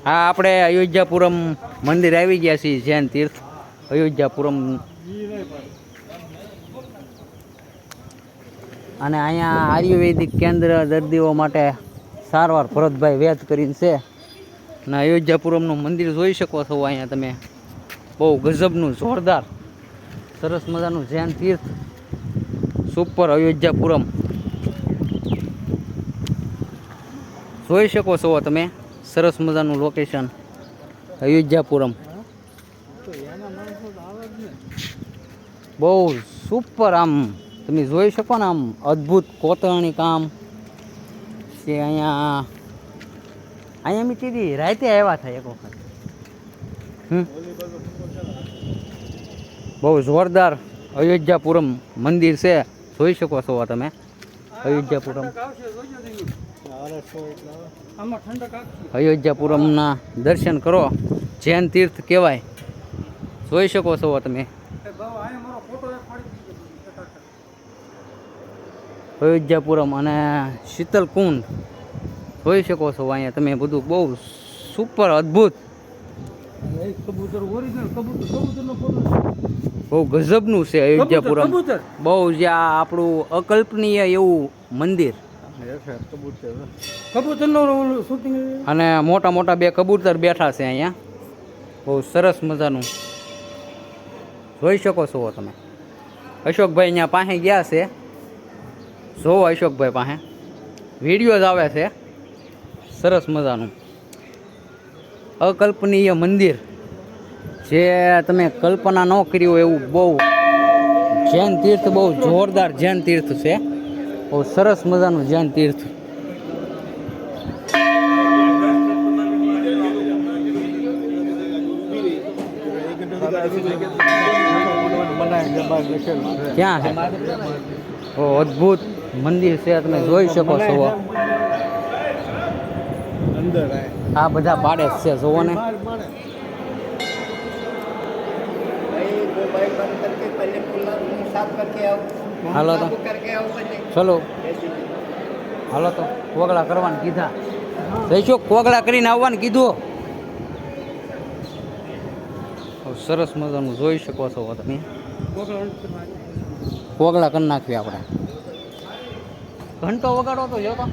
હા, આપણે અયોધ્યાપુરમ મંદિર આવી ગયા છીએ. જૈન તીર્થ અયોધ્યાપુરમ. અને અહીંયા આયુર્વેદિક કેન્દ્ર દર્દીઓ માટે સારવાર ભરતભાઈ વેદ કરીને છે. અને અયોધ્યાપુરમનું મંદિર જોઈ શકો છો. અહીંયા તમે બહુ ગજબનું જોરદાર સરસ મજાનું જૈન તીર્થ સુપર અયોધ્યાપુરમ જોઈ શકો છો તમે. સરસ મજાનું લોકેશન અયોધ્યાપુરમ. બહુ સુપર આમ તમે જોઈ શકો ને, આમ અદ્ભુત કોતરણી કામ છે અહીંયા. અહીંયા મીઠી રાતે આવ્યા થાય એક વખત. બહુ જોરદાર અયોધ્યાપુરમ મંદિર છે. જોઈ શકો છો તમે અયોધ્યાપુરમ. અયોધ્યાપુરમના દર્શન કરો. જૈન તીર્થ કહેવાય. જોઈ શકો છો તમે અયોધ્યાપુરમ. અને શીતલ કુંડ જોઈ શકો છો અહીંયા તમે. બધું બહુ સુપર અદ્ભુત બહુ ગજબનું છે અયોધ્યાપુરમ. બહુ જ્યાં આપણું અકલ્પનીય એવું મંદિર. અને મોટા મોટા બે કબૂતર બેઠા છે અહીંયા. બહુ સરસ મજાનું જોઈ શકો છો તમે. અશોકભાઈ અહીંયા પાસે ગયા છે. જોવો અશોકભાઈ પાસે વિડીયો જ આવે છે. સરસ મજાનું અકલ્પનીય મંદિર જે તમે કલ્પના ન કરી હોય એવું બહુ જૈન તીર્થ. બહુ જોરદાર જૈન તીર્થ છે. બહુ સરસ મજાનું જૈન તીર્થ. ક્યાં છે? બહુ અદ્ભુત મંદિર છે. તમે જોઈ શકો છો. આ બધા પાડે છે જોવો ને. હાલો તો ચલો હાલો તો કોગળા કરવાનું કીધા. જઈશું કોગળા કરીને આવવાનું કીધું. સરસ મજાનું જોઈ શકો છો તમે. કોગળા કરી નાખ્યું આપણે. ઘંટો વગાડો તો જો તો.